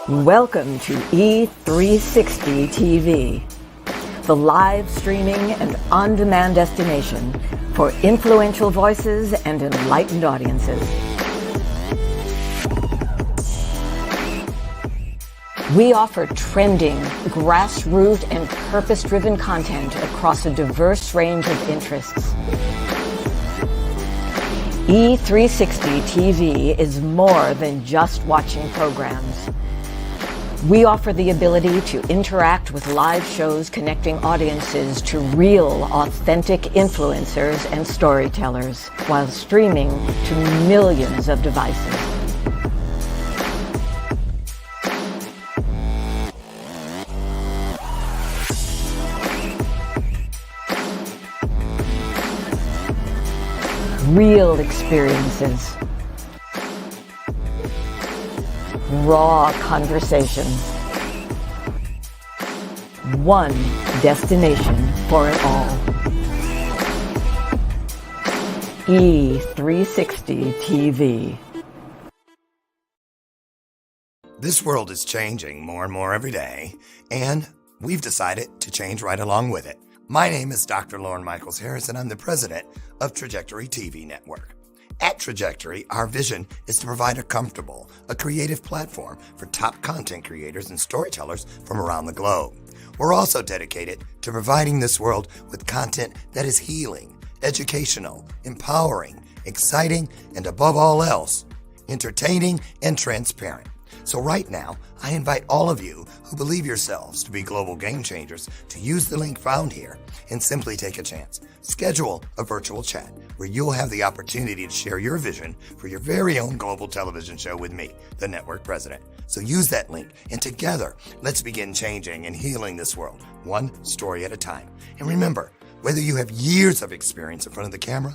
Welcome to E360 TV, the live streaming and on-demand destination for influential voices and enlightened audiences. We offer trending, grassroots, and purpose-driven content across a diverse range of interests. E360 TV is more than just watching programs. We offer the ability to interact with live shows connecting audiences to real, authentic influencers and storytellers while streaming to millions of devices. Real experiences. Raw conversation. One destination for it all. E360 TV. This world is changing more and more every day, and we've decided to change right along with it. My name is Dr. Lauren Michaels Harris, and I'm the president of Trajectory TV Network. At Trajectory, our vision is to provide a creative platform for top content creators and storytellers from around the globe. We're also dedicated to providing this world with content that is healing, educational, empowering, exciting, and above all else, entertaining and transparent. So right now, I invite all of you who believe yourselves to be global game changers to use the link found here and simply take a chance. Schedule a virtual chat where you'll have the opportunity to share your vision for your very own global television show with me, the network president. So use that link, and together, let's begin changing and healing this world, one story at a time. And remember, whether you have years of experience in front of the camera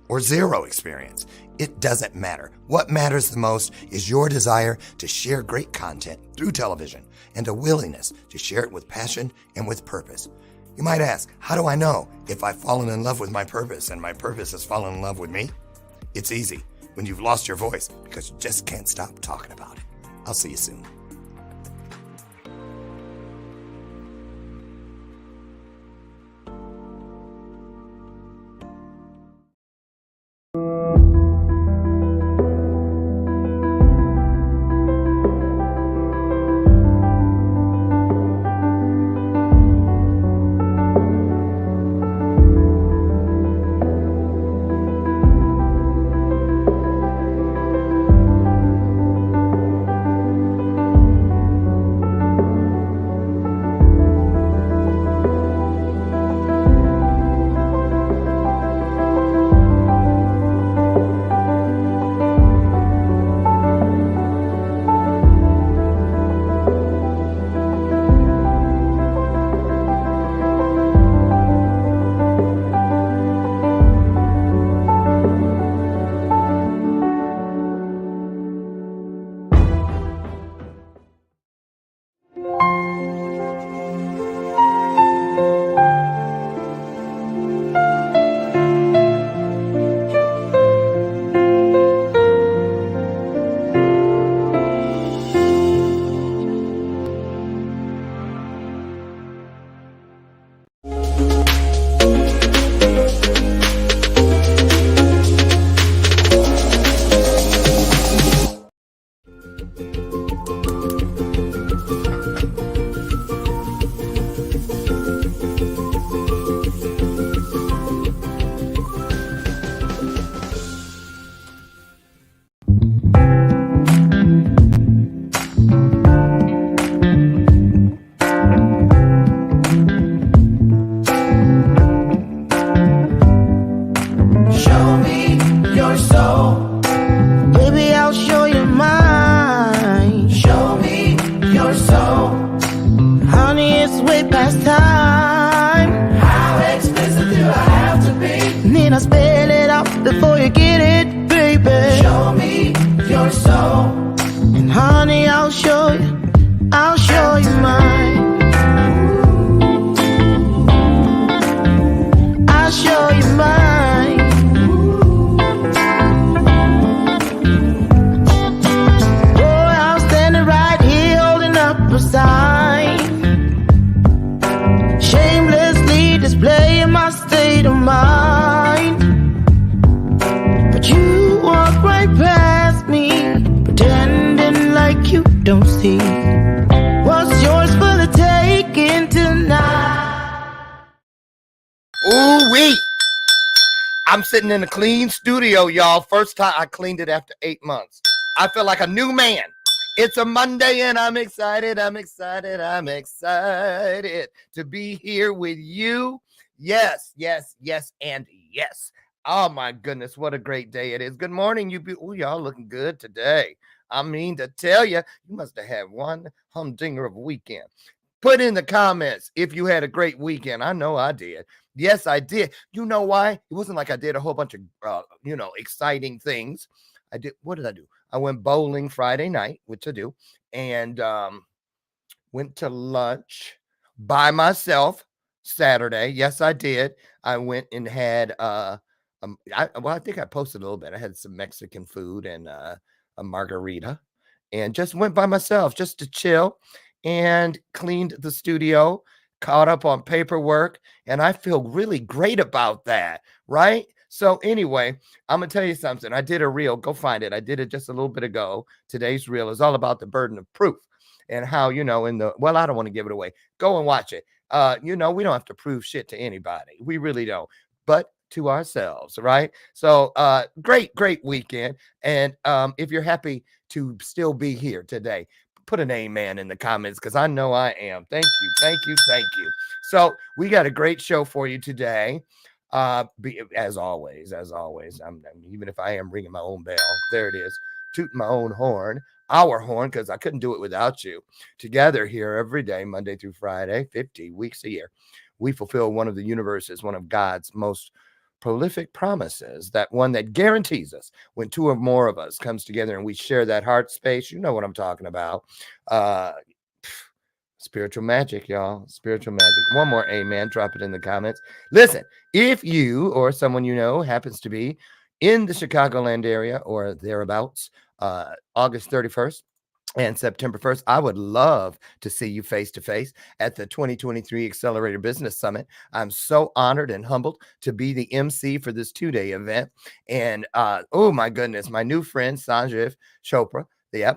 or zero experience, it doesn't matter. What matters the most is your desire to share great content through television and a willingness to share it with passion and with purpose. You might ask, how do I know if I've fallen in love with my purpose and my purpose has fallen in love with me? It's easy when you've lost your voice because you just can't stop talking about it. I'll see you soon. I'll show you mine. Oh, I'm standing right here don't see. What's yours for the taking tonight? Ooh, wait. I'm sitting in a clean studio, y'all. First time I cleaned it after 8 months. I feel like a new man. It's a Monday and I'm excited. I'm excited to be here with you. Yes, and yes. Oh my goodness, what a great day it is. Good morning, you people. Ooh, y'all looking good today. I mean to tell you, you must have had one humdinger of a weekend. Put in the comments if you had a great weekend. I know I did. Yes, I did. You know why? It wasn't like I did a whole bunch of, exciting things. What did I do? I went bowling Friday night, which I do, and went to lunch by myself Saturday. Yes, I did. I went and had, I think I posted a little bit. I had some Mexican food and a margarita and just went by myself just to chill and cleaned the studio, caught up on paperwork, and I feel really great about that, right? So anyway, I'm gonna tell you something. I did a reel. Go find it. I did it just a little bit ago. Today's reel is all about the burden of proof and how, I don't want to give it away. Go and watch it. We don't have to prove shit to anybody. We really don't. But to ourselves, right? So great weekend. And if you're happy to still be here today, put an amen in the comments because I know I am. Thank you. So we got a great show for you today. As always, even if I am ringing my own bell, there it is, tooting my own horn, our horn, because I couldn't do it without you. Together here every day, Monday through Friday, 50 weeks a year, we fulfill one of the universe's, one of God's most prolific promises, that one that guarantees us when two or more of us comes together and we share that heart space. You know what I'm talking about. Spiritual magic, y'all. Spiritual magic. One more amen. Drop it in the comments. Listen, if you or someone you know happens to be in the Chicagoland area or thereabouts, August 31st, and September 1st, I would love to see you face to face at the 2023 Accelerator Business Summit. I'm so honored and humbled to be the MC for this 2-day event. And oh my goodness, my new friend Sanjeev Chopra,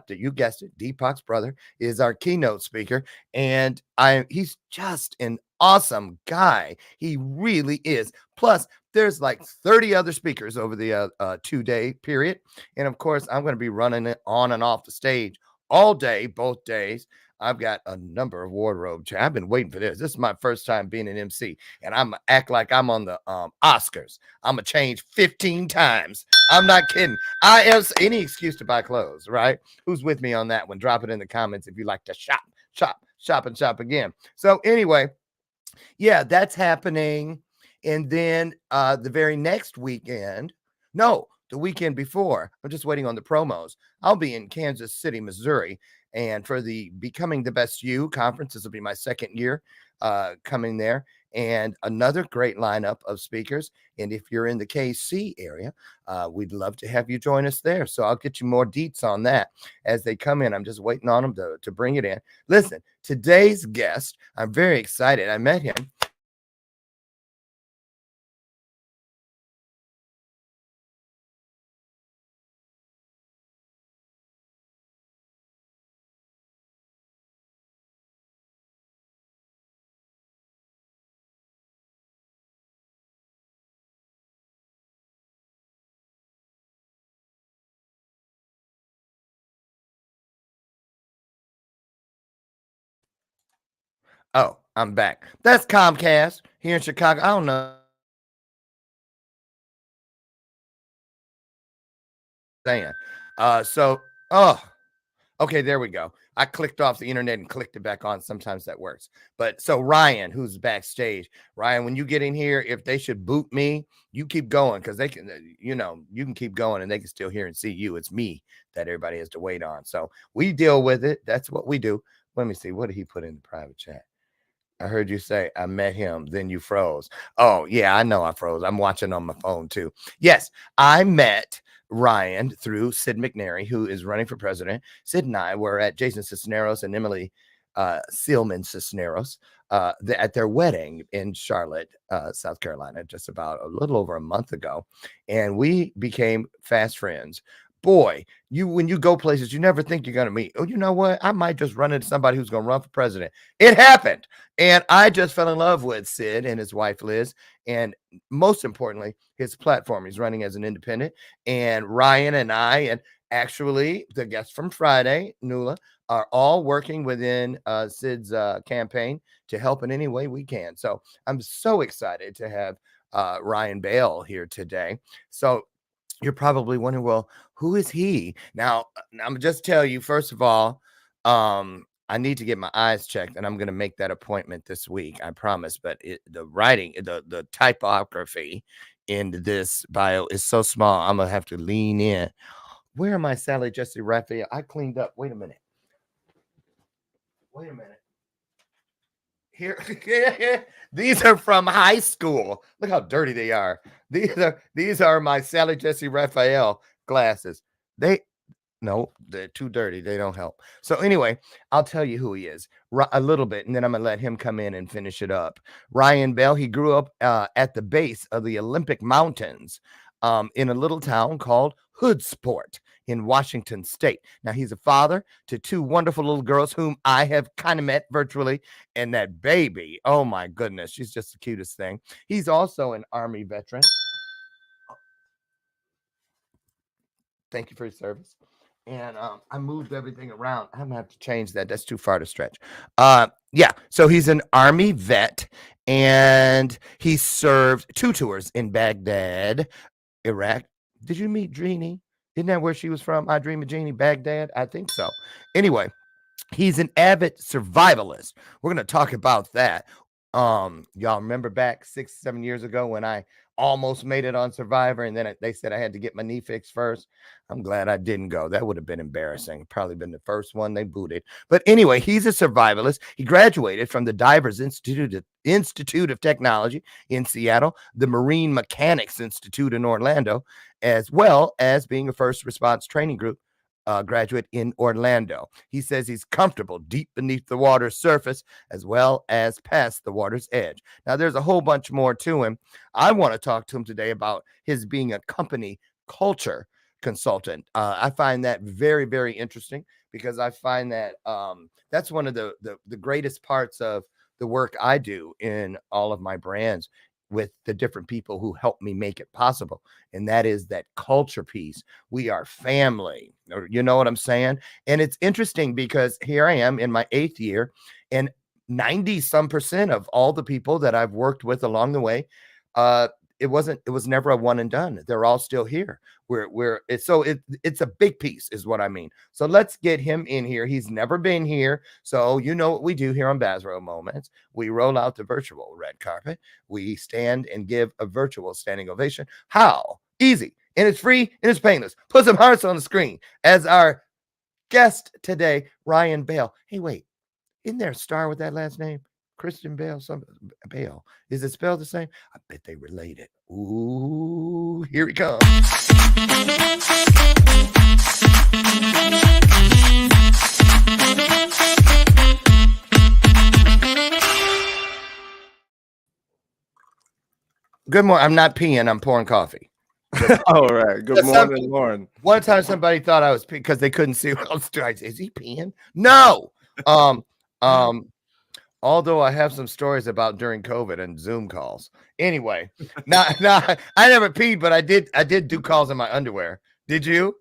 you guessed it, Deepak's brother, is our keynote speaker. And he's just an awesome guy. He really is. Plus, there's like 30 other speakers over the 2-day period. And of course, I'm going to be running it on and off the stage all day, both days. I've got a number of wardrobe. I've been waiting for this. This is my first time being an MC, and I'm gonna act like I'm on the Oscars. I'm gonna change 15 times. I'm not kidding. I am any excuse to buy clothes, right? Who's with me on that one? Drop it in the comments if you like to shop again. So anyway, yeah, that's happening. And then the very next weekend, no, the weekend before, I'm just waiting on the promos. I'll be in Kansas City, Missouri. And for the Becoming the Best You conference, this will be my second year coming there. And another great lineup of speakers. And if you're in the KC area, we'd love to have you join us there. So I'll get you more deets on that as they come in. I'm just waiting on them to bring it in. Listen, today's guest, I'm very excited. I met him. Oh, I'm back. That's Comcast here in Chicago. I don't know. Saying. Okay, there we go. I clicked off the internet and clicked it back on. Sometimes that works. But so Ryan, who's backstage, Ryan, when you get in here, if they should boot me, you keep going because they can, you can keep going and they can still hear and see you. It's me that everybody has to wait on. So we deal with it. That's what we do. Let me see. What did he put in the private chat? I heard you say, I met him, then you froze. Oh, yeah, I know I froze. I'm watching on my phone too. Yes, I met Ryan through Sid McNary, who is running for president. Sid and I were at Jason Cisneros and Emily Sealman Cisneros at their wedding in Charlotte, South Carolina, just about a little over a month ago. And we became fast friends. boy, when you go places, you never think you're going to meet. Oh, you know what? I might just run into somebody who's going to run for president. It happened. And I just fell in love with Sid and his wife, Liz. And most importantly, his platform. He's running as an independent. And Ryan and I, and actually the guest from Friday, Nuala, are all working within Sid's campaign to help in any way we can. So I'm so excited to have Ryan Bale here today. So you're probably wondering, well, who is he? Now, I'm gonna just tell you, first of all, I need to get my eyes checked, and I'm going to make that appointment this week. I promise. But the writing, the typography in this bio is so small. I'm gonna have to lean in. Where am I, Sally Jesse Raphael? I cleaned up. Wait a minute. Here, these are from high school. Look how dirty they are. These are my Sally Jesse Raphael glasses. No, they're too dirty. They don't help. So anyway, I'll tell you who he is a little bit, and then I'm going to let him come in and finish it up. Ryan Bale, he grew up at the base of the Olympic Mountains in a little town called Hoodsport in Washington State. Now, he's a father to two wonderful little girls whom I have kind of met virtually, and that baby, oh my goodness, she's just the cutest thing. He's also an Army veteran. Thank you for your service. And I moved everything around. I'm gonna have to change that. That's too far to stretch. Yeah, so he's an Army vet, and he served 2 tours in Baghdad, Iraq. Did you meet Jeannie? Isn't that where she was from? I Dream of Jeannie, Baghdad? I think so. Anyway, he's an avid survivalist. We're going to talk about that. Y'all remember back 6-7 years ago when I almost made it on Survivor, and then they said I had to get my knee fixed first. I'm glad I didn't go. That would have been embarrassing. Probably been the first one they booted. But anyway, he's a survivalist. He graduated from the Divers Institute of Technology in Seattle, the Marine Mechanics Institute in Orlando, as well as being a first response training group graduate in Orlando. He says he's comfortable deep beneath the water's surface as well as past the water's edge. Now, there's a whole bunch more to him. I want to talk to him today about his being a company culture consultant. I find that very, very interesting because I find that that's one of the greatest parts of the work I do in all of my brands with the different people who help me make it possible. And that is that culture piece. We are family, or you know what I'm saying? And it's interesting because here I am in my 8th year, and 90% of all the people that I've worked with along the way, it was never a one and done. They're all still here. It's a big piece is what I mean. So let's get him in here. He's never been here. So you know what we do here on Bathrobe Moments. We roll out the virtual red carpet. We stand and give a virtual standing ovation. How? Easy. And it's free and it's painless. Put some hearts on the screen as our guest today, Ryan Bale. Hey, wait. Isn't there a star with that last name? Christian Bale, Bale. Is it spelled the same? I bet they related. Ooh, here he comes. Good morning. I'm not peeing. I'm pouring coffee. All right. Good morning, Lauren. One time somebody thought I was peeing because they couldn't see what I was doing. Is he peeing? No. Although I have some stories about during COVID and Zoom calls. Anyway, I never peed, but I did do calls in my underwear. Did you?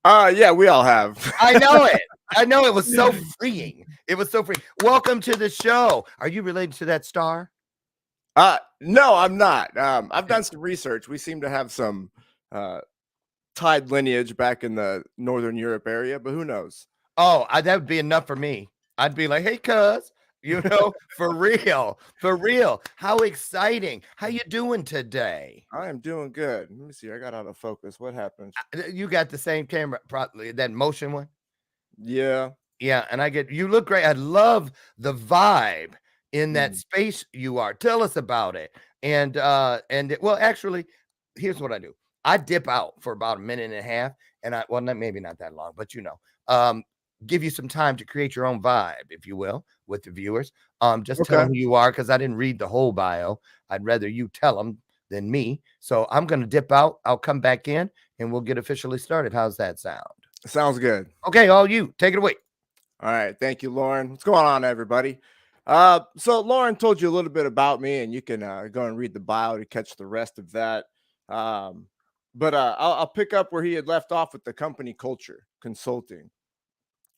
Yeah, we all have. I know it. I know it was so freeing. It was so freeing. Welcome to the show. Are you related to that star? No, I'm not. I've done some research. We seem to have some tied lineage back in the Northern Europe area, but who knows? Oh, that would be enough for me. I'd be like, hey, cuz. You know, for real. How exciting. How you doing today? I am doing good. Let me see. I got out of focus. What happened? You got the same camera, probably that motion one? Yeah. Yeah, and you look great. I love the vibe in that space you are. Tell us about it. And well, actually, here's what I do. I dip out for about a minute and a half, and maybe not that long, but give you some time to create your own vibe, if you will, with the viewers. Just tell them who you are, because I didn't read the whole bio. I'd rather you tell them than me. So I'm going to dip out. I'll come back in and we'll get officially started. How's that sound? Sounds good. Okay, all you take it away. All right. Thank you, Lauren. What's going on, everybody? So Lauren told you a little bit about me, and you can go and read the bio to catch the rest of that. But I'll pick up where he had left off with the company culture consulting.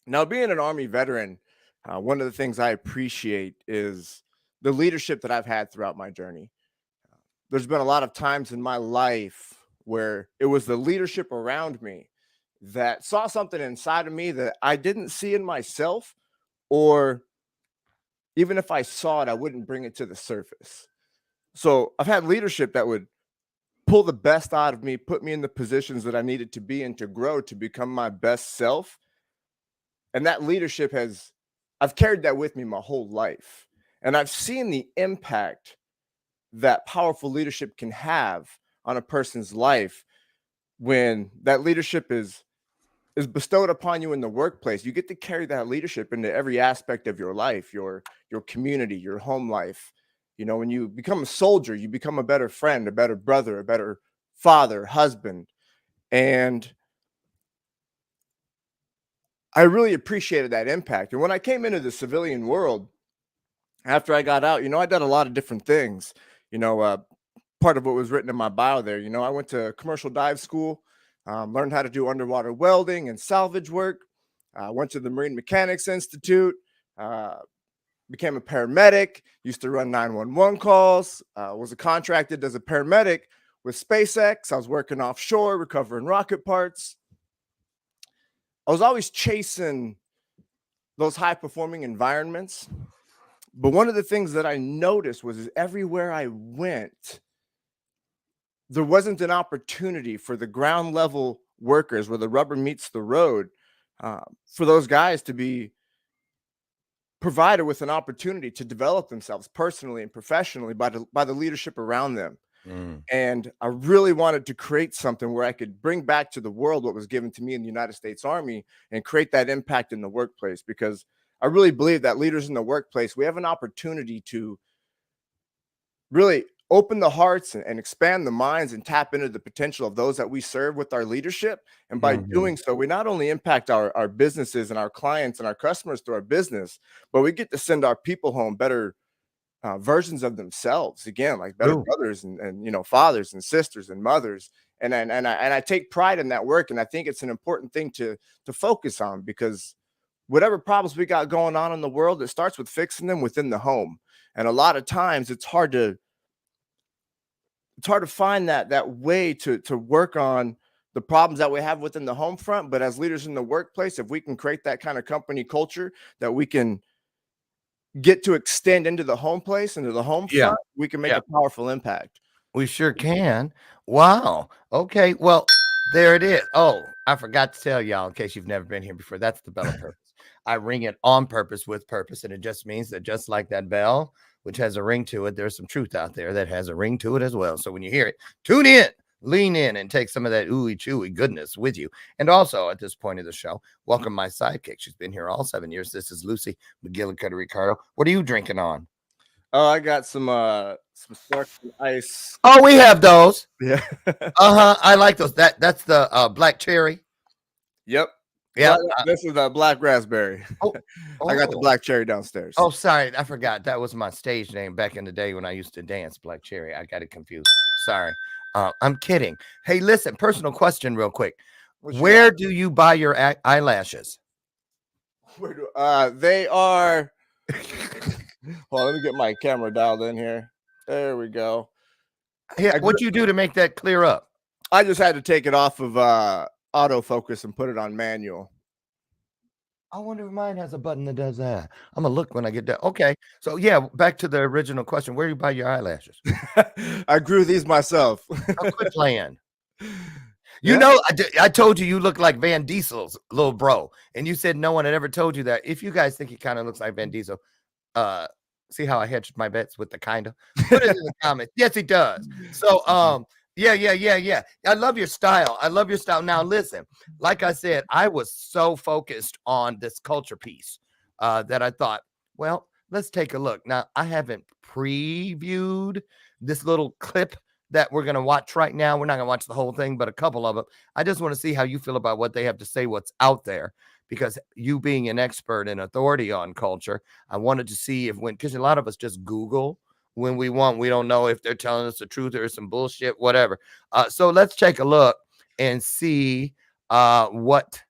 Now, being an Army veteran, one of the things I appreciate is the leadership that I've had throughout my journey. There's been a lot of times in my life where it was the leadership around me that saw something inside of me that I didn't see in myself, or even if I saw it, I wouldn't bring it to the surface. So I've had leadership that would pull the best out of me, put me in the positions that I needed to be in to grow, to become my best self. And that leadership I've carried that with me my whole life. And I've seen the impact that powerful leadership can have on a person's life when that leadership is bestowed upon you in the workplace. You get to carry that leadership into every aspect of your life, your community, your home life. You know, when you become a soldier, you become a better friend, a better brother, a better father, husband. And I really appreciated that impact. And when I came into the civilian world, after I got out, I did a lot of different things. Part of what was written in my bio there, I went to commercial dive school, learned how to do underwater welding and salvage work. Went to the Marine Mechanics Institute, became a paramedic, used to run 911 calls, was contracted as a paramedic with SpaceX. I was working offshore, recovering rocket parts. I was always chasing those high-performing environments. But one of the things that I noticed was everywhere I went, there wasn't an opportunity for the ground level workers where the rubber meets the road, for those guys to be provided with an opportunity to develop themselves personally and professionally by the leadership around them. And I really wanted to create something where I could bring back to the world what was given to me in the United States Army and create that impact in the workplace, because I really believe that leaders in the workplace, we have an opportunity to really open the hearts and expand the minds and tap into the potential of those that we serve with our leadership. And by doing so, we not only impact our businesses and our clients and our customers through our business, but we get to send our people home better versions of themselves, again, like better brothers and fathers and sisters and mothers. And I take pride in that work. And I think it's an important thing to focus on, because whatever problems we got going on in the world, it starts with fixing them within the home. And a lot of times it's hard to find that way to work on the problems that we have within the home front. But as leaders in the workplace, if we can create that kind of company culture that we can get to extend into the home place, into the home front, we can make a powerful impact. We sure can. Wow. Okay. Well, there it is. Oh, I forgot to tell y'all, in case you've never been here before, that's the bell of purpose. I ring it on purpose with purpose. And it just means that just like that bell, which has a ring to it, there's some truth out there that has a ring to it as well. So when you hear it, tune in, lean in, and take some of that ooey chewy goodness with you. And also at this point of the show, welcome my sidekick. She's been here all 7 years. This is Lucy McGillicuddy Ricardo. What are you drinking on? Oh, I got some sparkling ice. Oh, we have those. Yeah. I like those. That's the black cherry. Yep. Yeah. This is the black raspberry. I got the black cherry downstairs. Oh, sorry. I forgot. That was my stage name back in the day when I used to dance, Black Cherry. I got it confused. Sorry. I'm kidding. Hey, listen, personal question real quick. Where do you buy your eyelashes? They are... Hold on, let me get my camera dialed in here. There we go. Yeah, what you do to make that clear up? I just had to take it off of autofocus and put it on manual. I wonder if mine has a button that does that. I'm gonna look when I get that. Okay, so yeah, back to the original question. Where do you buy your eyelashes? I grew these myself. I'll quit playing. You know, I told you look like Van Diesel's little bro, and you said no one had ever told you that. If you guys think he kind of looks like Van Diesel, see how I hedged my bets with the kind of? Put it in the comments. Yes, he does. So, yeah. I love your style. Now, listen, like I said, I was so focused on this culture piece that I thought, well, let's take a look. Now, I haven't previewed this little clip that we're going to watch right now. We're not going to watch the whole thing, but a couple of them. I just want to see how you feel about what they have to say, what's out there, because you being an expert and authority on culture, I wanted to see if because a lot of us just Google when we don't know if they're telling us the truth or some bullshit, whatever. So let's take a look and see what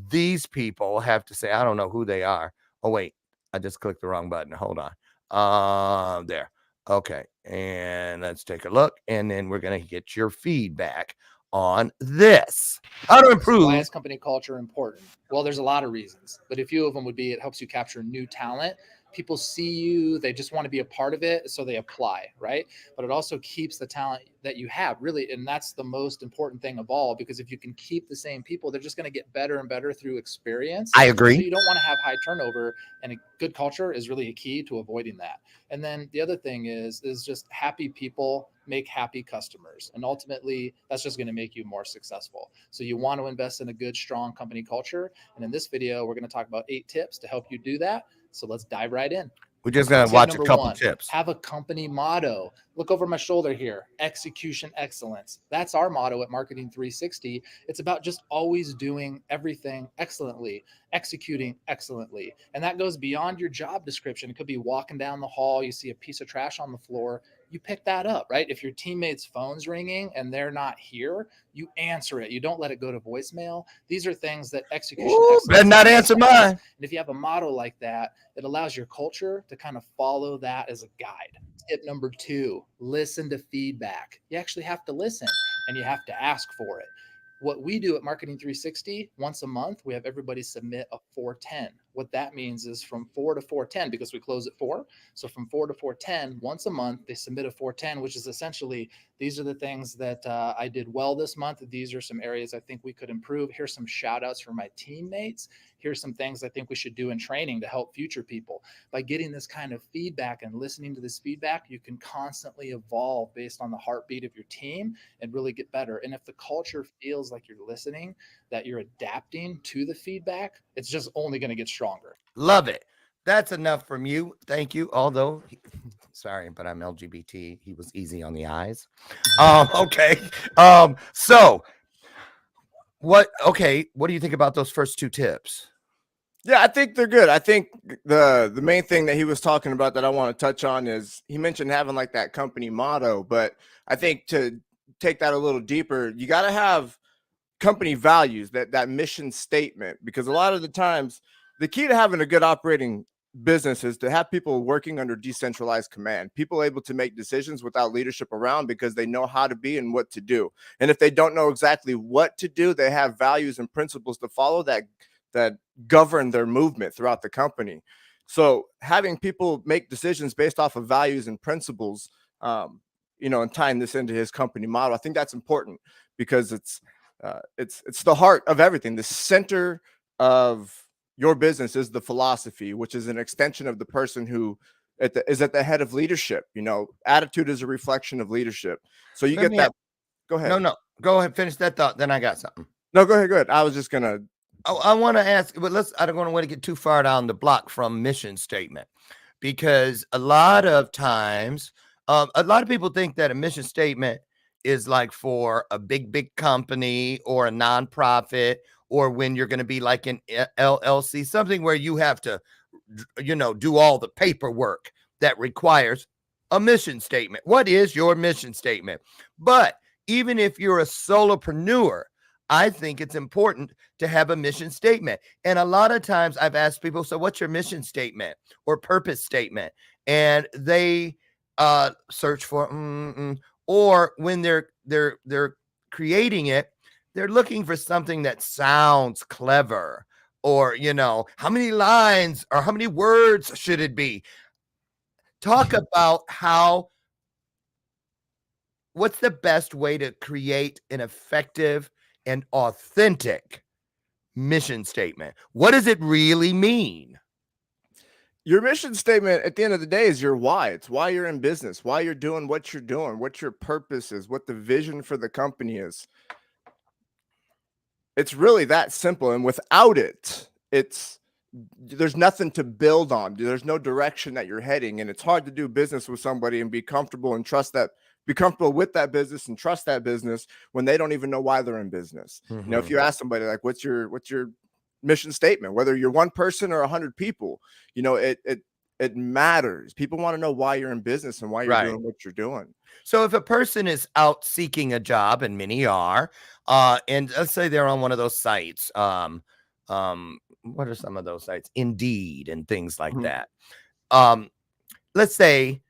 these people have to say. I don't know who they are. Oh, wait, I just clicked the wrong button. Hold on. There. Okay. And let's take a look. And then we're going to get your feedback on this. How to improve. Why is company culture important? Well, there's a lot of reasons, but a few of them would be it helps you capture new talent. People see you, they just want to be a part of it, so they apply, right? But it also keeps the talent that you have, really, and that's the most important thing of all, because if you can keep the same people, they're just going to get better and better through experience. I agree. So you don't want to have high turnover, and a good culture is really a key to avoiding that. And then the other thing is just happy people make happy customers, and ultimately that's just going to make you more successful. So you want to invest in a good, strong company culture, and in this video we're going to talk about 8 tips to help you do that. So let's dive right in. We're just going to watch a couple tips. Have a company motto. Look over my shoulder here. Execution excellence. That's our motto at Marketing 360. It's about just always doing everything excellently, executing excellently. And that goes beyond your job description. It could be walking down the hall, you see a piece of trash on the floor, you pick that up, right? If your teammate's phone's ringing and they're not here, you answer it. You don't let it go to voicemail. These are things that execution excellence. Better not answer mine. And if you have a motto like that, it allows your culture to kind of follow that as a guide. Tip number 2, listen to feedback. You actually have to listen and you have to ask for it. What we do at Marketing 360, once a month, we have everybody submit a 410. What that means is from 4 to 410, because we close at 4. So from 4 to 410, once a month, they submit a 410, which is essentially, these are the things that I did well this month. These are some areas I think we could improve. Here's some shout outs for my teammates. Here's some things I think we should do in training to help future people. By getting this kind of feedback and listening to this feedback, you can constantly evolve based on the heartbeat of your team and really get better. And if the culture feels like you're listening, that you're adapting to the feedback, it's just only going to get stronger. Love it. That's enough from you. Thank you. Although, sorry, but I'm LGBT. He was easy on the eyes. Okay. So what do you think about those first 2 tips? Yeah, I think they're good. I think the main thing that he was talking about that I want to touch on is he mentioned having like that company motto, but I think to take that a little deeper, you got to have company values, that mission statement, because a lot of the times the key to having a good operating business is to have people working under decentralized command, people able to make decisions without leadership around because they know how to be and what to do. And if they don't know exactly what to do, they have values and principles to follow that govern their movement throughout the company. So having people make decisions based off of values and principles, and tying this into his company model, I think that's important because it's the heart of everything. The center of your business is the philosophy, which is an extension of the person who is at the head of leadership. Attitude is a reflection of leadership. So you get that. Go ahead. No, go ahead. Finish that thought. Then I got something. No, go ahead. Good. I was just going to. I want to ask, but I don't want to get too far down the block from mission statement, because a lot of times, a lot of people think that a mission statement is like for a big company or a nonprofit, or when you're going to be like an LLC, something where you have to, do all the paperwork that requires a mission statement. What is your mission statement? But even if you're a solopreneur, I think it's important to have a mission statement. And a lot of times I've asked people, so what's your mission statement or purpose statement? And they search for, or when they're creating it, they're looking for something that sounds clever, or, how many lines or how many words should it be? Talk about what's the best way to create an effective and authentic mission statement. What does it really mean? Your mission statement at the end of the day is your why. It's why you're in business, why you're doing what you're doing, what your purpose is, what the vision for the company is. It's really that simple. And without it, there's nothing to build on. There's no direction that you're heading. And it's hard to do business with somebody and be comfortable and trust that be comfortable with that business and trust that business when they don't even know why they're in business. You know, if you ask somebody like, what's your mission statement, whether you're one person or 100 people, you know, it matters. People want to know why you're in business and why you're doing what you're doing. So if a person is out seeking a job, and many are, and let's say they're on one of those sites, what are some of those sites? Indeed, and things like that. Let's say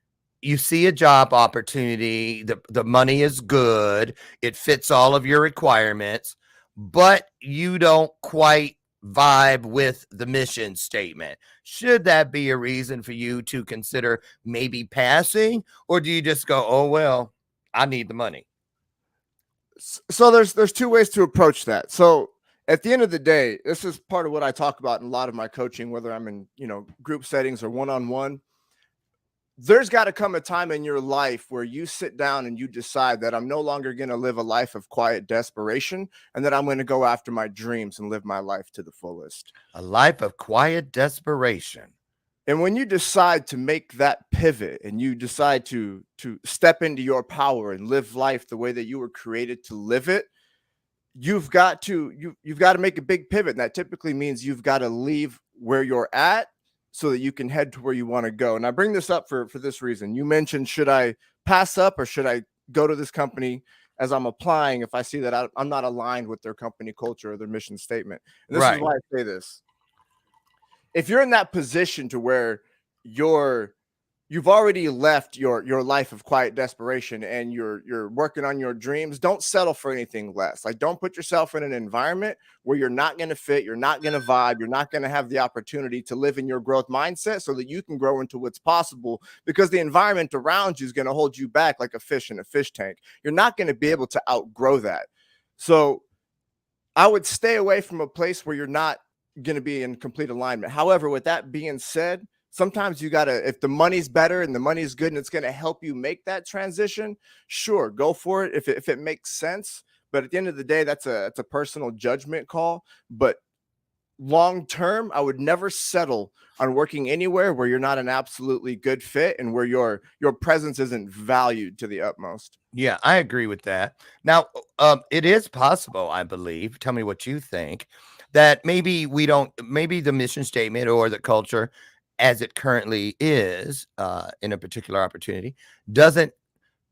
you see a job opportunity, the money is good, it fits all of your requirements, but you don't quite vibe with the mission statement. Should that be a reason for you to consider maybe passing, or do you just go, oh, well, I need the money? So there's two ways to approach that. So at the end of the day, this is part of what I talk about in a lot of my coaching, whether I'm in, you know, group settings or one-on-one. There's got to come a time in your life where you sit down and you decide that I'm no longer going to live a life of quiet desperation, and that I'm going to go after my dreams and live my life to the fullest. A life of quiet desperation. And when you decide to make that pivot and you decide to step into your power and live life the way that you were created to live it, you've got to make a big pivot. And that typically means you've got to leave where you're at so that you can head to where you want to go. And I bring this up for this reason. You mentioned, should I pass up or should I go to this company as I'm applying if I see that I'm not aligned with their company culture or their mission statement? And this is why I say this. If you're in that position to where you've already left your life of quiet desperation and you're working on your dreams, don't settle for anything less. Like, don't put yourself in an environment where you're not going to fit, you're not going to vibe, you're not going to have the opportunity to live in your growth mindset so that you can grow into what's possible, because the environment around you is going to hold you back like a fish in a fish tank. You're not going to be able to outgrow that. So I would stay away from a place where you're not going to be in complete alignment. However, with that being said, sometimes you got to, if the money's better and the money's good and it's going to help you make that transition, sure, go for it if it makes sense. But at the end of the day, that's a personal judgment call. But long term, I would never settle on working anywhere where you're not an absolutely good fit and where your presence isn't valued to the utmost. Yeah, I agree with that. Now, it is possible, I believe, tell me what you think, that maybe the mission statement or the culture as it currently is in a particular opportunity doesn't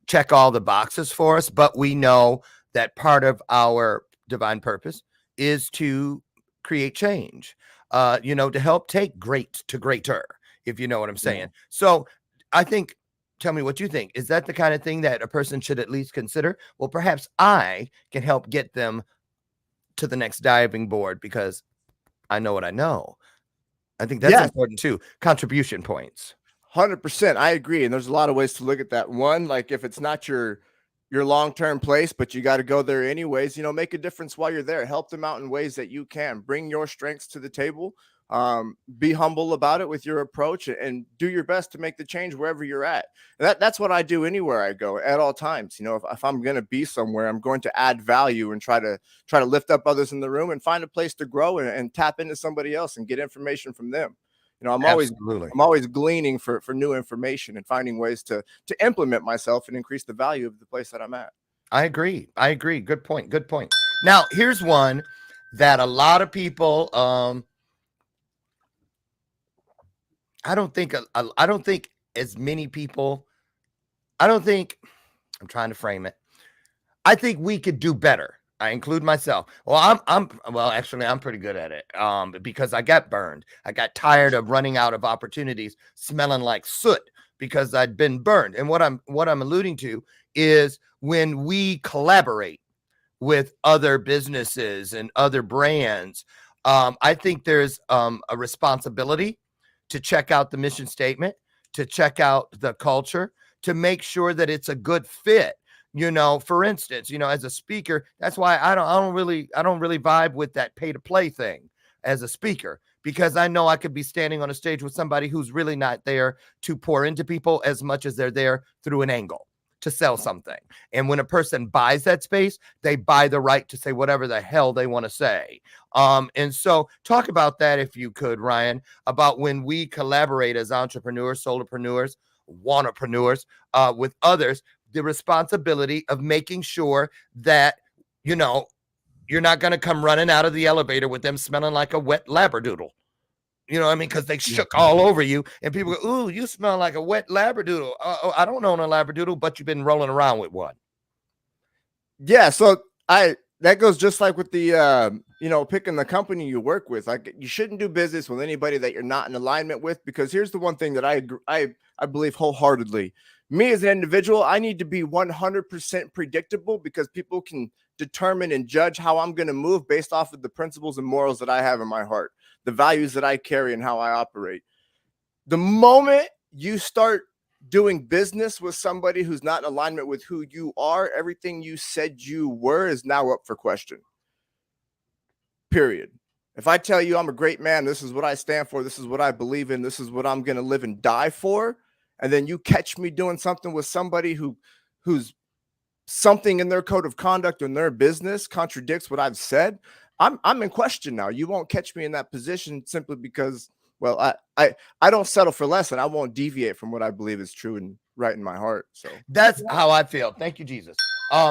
check all the boxes for us, but we know that part of our divine purpose is to create change, to help take great to greater, if you know what I'm saying. Yeah. So I think, tell me what you think. Is that the kind of thing that a person should at least consider? Well, perhaps I can help get them to the next diving board because I know what I know. I think that's important too. Contribution points. 100%. I agree. And there's a lot of ways to look at that. One, like if it's not your long-term place, but you got to go there anyways, make a difference while you're there. Help them out in ways that you can. Bring your strengths to the table. Be humble about it with your approach and do your best to make the change wherever you're at. That's what I do anywhere I go at all times. If I'm going to be somewhere, I'm going to add value and try to lift up others in the room and find a place to grow and tap into somebody else and get information from them. I'm always gleaning for new information and finding ways to implement myself and increase the value of the place that I'm at. I agree. Good point. Now, here's one that a lot of people, I don't think as many people, I'm trying to frame it. I think we could do better. I include myself. Well, I'm pretty good at it. Because I got burned. I got tired of running out of opportunities, smelling like soot because I'd been burned. And what I'm alluding to is when we collaborate with other businesses and other brands, I think there's a responsibility to check out the mission statement, to check out the culture, to make sure that it's a good fit. For instance, as a speaker, that's why I don't really vibe with that pay to play thing as a speaker, because I know I could be standing on a stage with somebody who's really not there to pour into people as much as they're there through an angle to sell something. And when a person buys that space, they buy the right to say whatever the hell they want to say. And so talk about that, if you could, Ryan, about when we collaborate as entrepreneurs, solopreneurs, wannapreneurs, with others. the responsibility of making sure that, you know, you're not going to come running out of the elevator with them smelling like a wet labradoodle. You know what I mean? Because they shook all over you, and people go, "Ooh, you smell like a wet labradoodle." I don't own a labradoodle, but you've been rolling around with one. Yeah, so that goes just like with the picking the company you work with. Like, you shouldn't do business with anybody that you're not in alignment with, because here's the one thing that I believe wholeheartedly. Me as an individual, I need to be 100% predictable, because people can determine and judge how I'm going to move based off of the principles and morals that I have in my heart, the values that I carry, and how I operate. The moment you start doing business with somebody who's not in alignment with who you are, everything you said you were is now up for question. Period. If I tell you I'm a great man, this is what I stand for, this is what I believe in, this is what I'm going to live and die for, and then you catch me doing something with somebody who's something in their code of conduct or in their business contradicts what I've said, I'm in question now. You won't catch me in that position simply because, well, I don't settle for less, and I won't deviate from what I believe is true and right in my heart. So that's how I feel. Thank you, Jesus.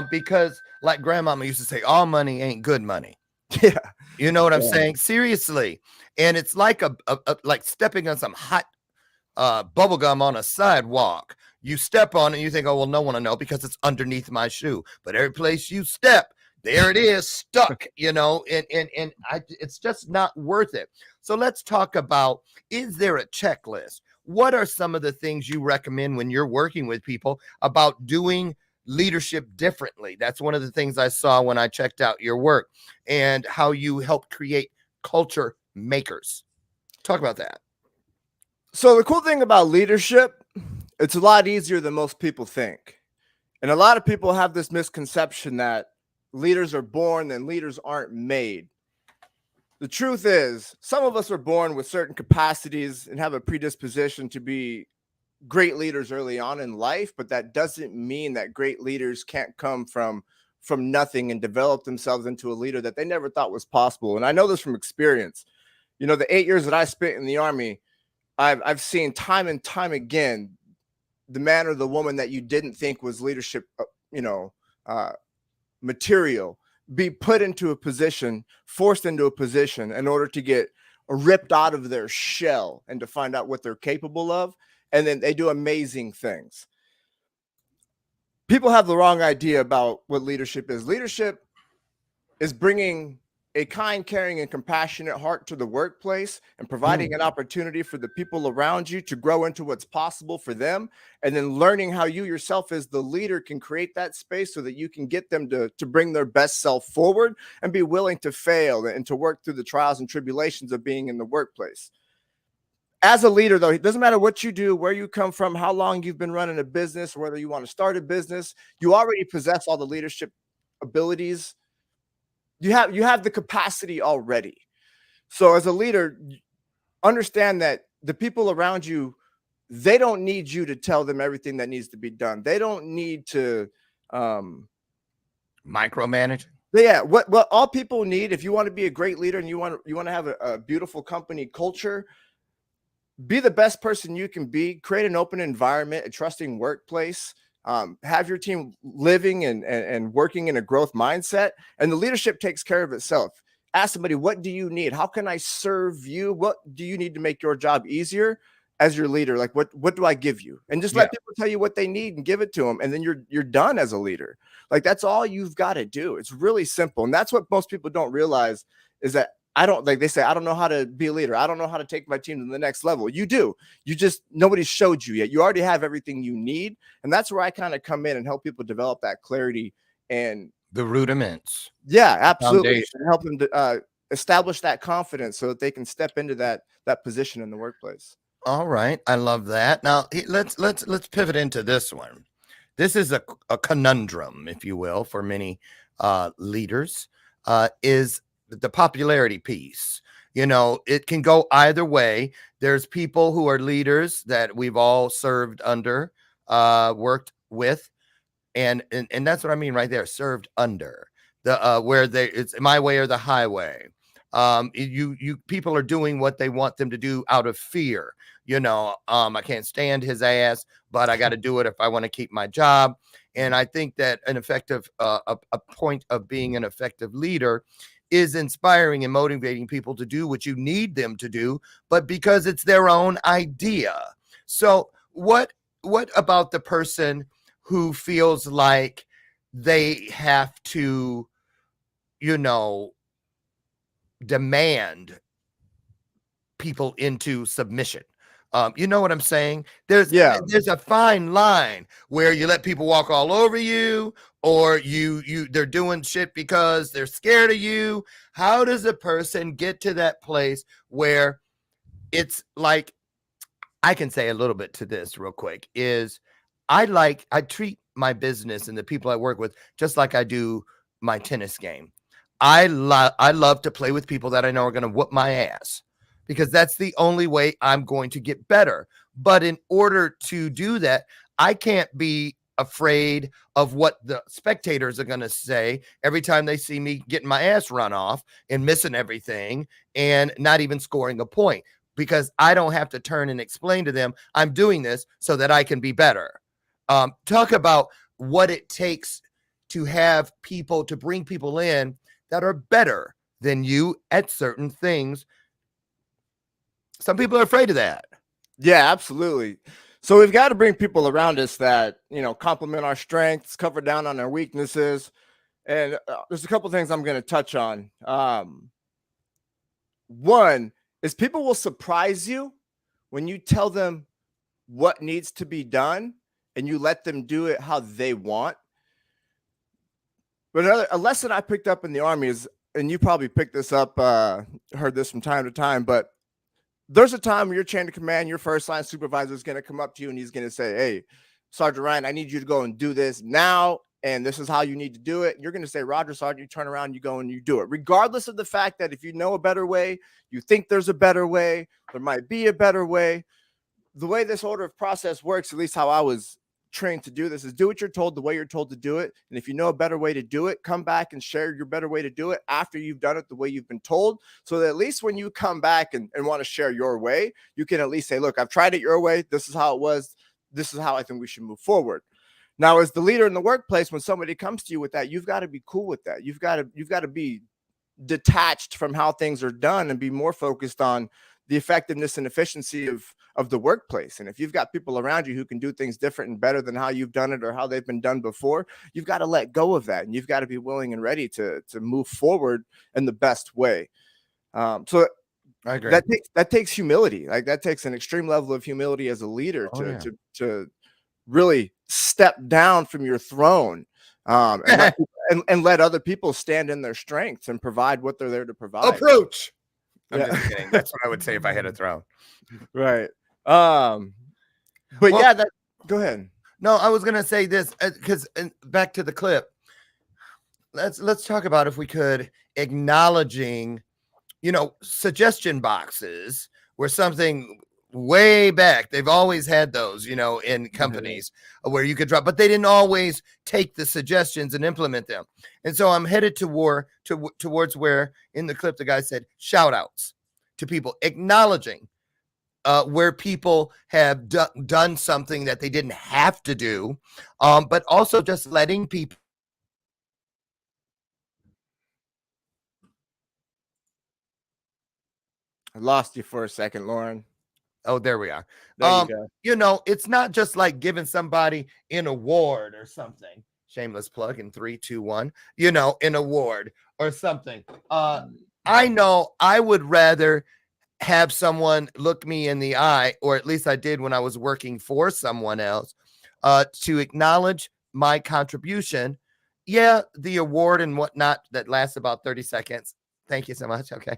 Because like grandmama used to say, all money ain't good money. Yeah. You know what I'm saying? Seriously. And it's like a like stepping on some hot bubble gum on a sidewalk. You step on it and you think, oh, well, no one will know because it's underneath my shoe. But every place you step, there it is, stuck, you know, and it's just not worth it. So let's talk about, is there a checklist? What are some of the things you recommend when you're working with people about doing leadership differently? That's one of the things I saw when I checked out your work, and how you help create culture makers. Talk about that. So the cool thing about leadership, it's a lot easier than most people think. And a lot of people have this misconception that leaders are born and leaders aren't made. The truth is, some of us are born with certain capacities and have a predisposition to be great leaders early on in life, but that doesn't mean that great leaders can't come from nothing and develop themselves into a leader that they never thought was possible. And I know this from experience. You know, the 8 years that I spent in the Army, I've seen time and time again the man or the woman that you didn't think was leadership, material, be put into a position, forced into a position in order to get ripped out of their shell and to find out what they're capable of. And then they do amazing things. People have the wrong idea about what leadership is. Leadership is bringing a kind, caring, and compassionate heart to the workplace and providing an opportunity for the people around you to grow into what's possible for them. And then learning how you yourself as the leader can create that space so that you can get them to bring their best self forward and be willing to fail and to work through the trials and tribulations of being in the workplace. As a leader, though, it doesn't matter what you do, where you come from, how long you've been running a business, whether you want to start a business, you already possess all the leadership abilities. You have the capacity already. So as a leader, understand that the people around you, they don't need you to tell them everything that needs to be done. They don't need to micromanage. Yeah, what all people need, if you want to be a great leader and you want to have a beautiful company culture, be the best person you can be, create an open environment, a trusting workplace, have your team living and working in a growth mindset, and the leadership takes care of itself. Ask somebody, what do you need? How can I serve you? What do you need to make your job easier as your leader? Like, what do I give you? And just let people tell you what they need and give it to them. And then you're done as a leader. Like, that's all you've got to do. It's really simple. And that's what most people don't realize, is that they say, I don't know how to be a leader. I don't know how to take my team to the next level. You do. Nobody's showed you yet. You already have everything you need. And that's where I kind of come in and help people develop that clarity and the rudiments. Yeah, absolutely. And help them to establish that confidence so that they can step into that position in the workplace. All right. I love that. Now let's pivot into this one. This is a conundrum, if you will, for many leaders, is the popularity piece. You know, it can go either way. There's people who are leaders that we've all served under, worked with, and that's what I mean right there. Served under the where it's my way or the highway. You people are doing what they want them to do out of fear. I can't stand his ass, but I got to do it if I want to keep my job. And I think that an effective, a point of being an effective leader is inspiring and motivating people to do what you need them to do, but because it's their own idea. So what about the person who feels like they have to, demand people into submission? You know what I'm saying? There's a fine line where you let people walk all over you, or they're doing shit because they're scared of you. How does a person get to that place where it's like, I can say a little bit to this real quick, is I treat my business and the people I work with just like I do my tennis game. I love to play with people that I know are going to whoop my ass, because that's the only way I'm going to get better. But in order to do that, I can't be afraid of what the spectators are going to say every time they see me getting my ass run off and missing everything and not even scoring a point, because I don't have to turn and explain to them I'm doing this so that I can be better. Talk about what it takes to have people, to bring people in that are better than you at certain things. Some people are afraid of that. Yeah, absolutely. So we've got to bring people around us that, complement our strengths, cover down on our weaknesses. And there's a couple things I'm going to touch on. One is people will surprise you when you tell them what needs to be done and you let them do it how they want. But a lesson I picked up in the Army is, and you probably picked this up, heard this from time to time, but there's a time where your chain of command, your first line supervisor is going to come up to you and he's going to say, hey, Sergeant Ryan, I need you to go and do this now. And this is how you need to do it. You're going to say, Roger, Sergeant. You turn around, you go and you do it. Regardless of the fact that if you know a better way, you think there's a better way, there might be a better way. The way this order of process works, at least how I was trained to do this, is do what you're told the way you're told to do it. And if you know a better way to do it, come back and share your better way to do it after you've done it the way you've been told, so that at least when you come back and want to share your way, you can at least say, look, I've tried it your way. This is how it was. This is how I think we should move forward. Now, as the leader in the workplace, when somebody comes to you with that, you've got to be cool with that. You've got to be detached from how things are done and be more focused on the effectiveness and efficiency of the workplace. And if you've got people around you who can do things different and better than how you've done it or how they've been done before, you've got to let go of that. And you've got to be willing and ready to move forward in the best way. So I agree. That takes humility. Like, that takes an extreme level of humility as a leader to really step down from your throne, and let other people stand in their strengths and provide what they're there to provide. Approach. I'm just kidding. That's what I would say if I had a throne. Right. But well, go ahead. No, I was gonna say this because back to the clip. Let's talk about, if we could, acknowledging, suggestion boxes where something way back, they've always had those, in companies where you could drop, but they didn't always take the suggestions and implement them. And so I'm headed towards where in the clip the guy said shout outs to people, acknowledging where people have done something that they didn't have to do, but also just letting people. I lost you for a second, Lauren. Oh, there we are. There you go. It's not just like giving somebody an award or something. Shameless plug in 3, 2, 1. An award or something. I know I would rather have someone look me in the eye, or at least I did when I was working for someone else, to acknowledge my contribution. Yeah, the award and whatnot that lasts about 30 seconds. Thank you so much. Okay.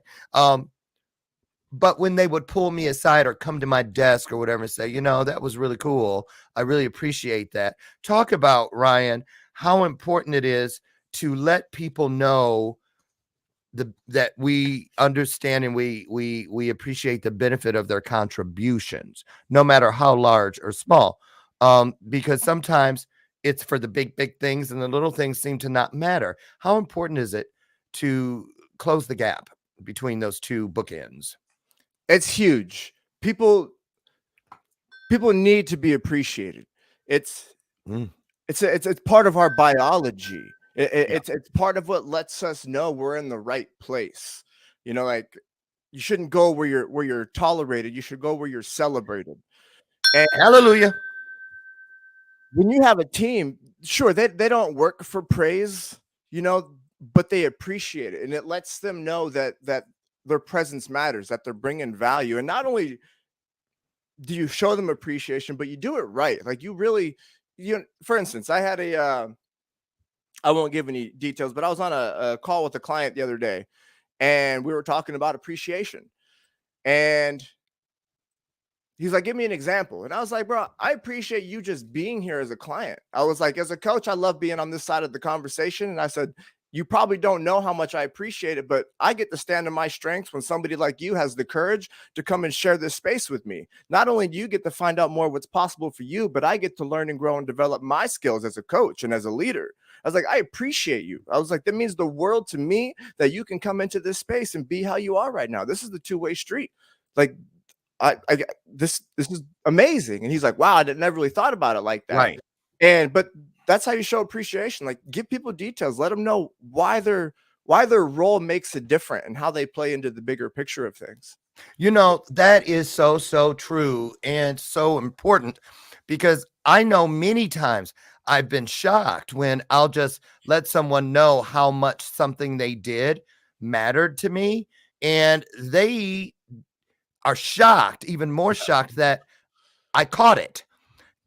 But when they would pull me aside or come to my desk or whatever and say, that was really cool, I really appreciate that. Talk about, Ryan, how important it is to let people know that we understand and we appreciate the benefit of their contributions, no matter how large or small. Because sometimes it's for the big things and the little things seem to not matter. How important is it to close the gap between those two bookends? It's huge. People need to be appreciated. It's Mm. it's part of our biology. Yeah. It's part of what lets us know we're in the right place. You know, like you shouldn't go where you're tolerated. You should go where you're celebrated. And Hallelujah. when you have a team, sure, they don't work for praise, you know, but they appreciate it, and it lets them know that their presence matters, that they're bringing value. And not only do you show them appreciation, but you do it right. Like you really, for instance, I had I won't give any details, but I was on a call with a client the other day, and we were talking about appreciation. And he's like, give me an example. And I was like, bro, I appreciate you just being here as a client. I was like, as a coach, I love being on this side of the conversation. And I said, you probably don't know how much I appreciate it, but I get to stand in my strengths when somebody like you has the courage to come and share this space with me. Not only do you get to find out more what's possible for you, but I get to learn and grow and develop my skills as a coach and as a leader. I was like, I appreciate you. I was like, that means the world to me that you can come into this space and be how you are right now. This is the two-way street. Like, this is amazing. And he's like, wow, I never really thought about it like that. Right. But that's how you show appreciation. Like, give people details, let them know why their role makes it different and how they play into the bigger picture of things. You know, that is so true and so important, because I know many times I've been shocked when I'll just let someone know how much something they did mattered to me, and they are shocked, even more shocked that I caught it,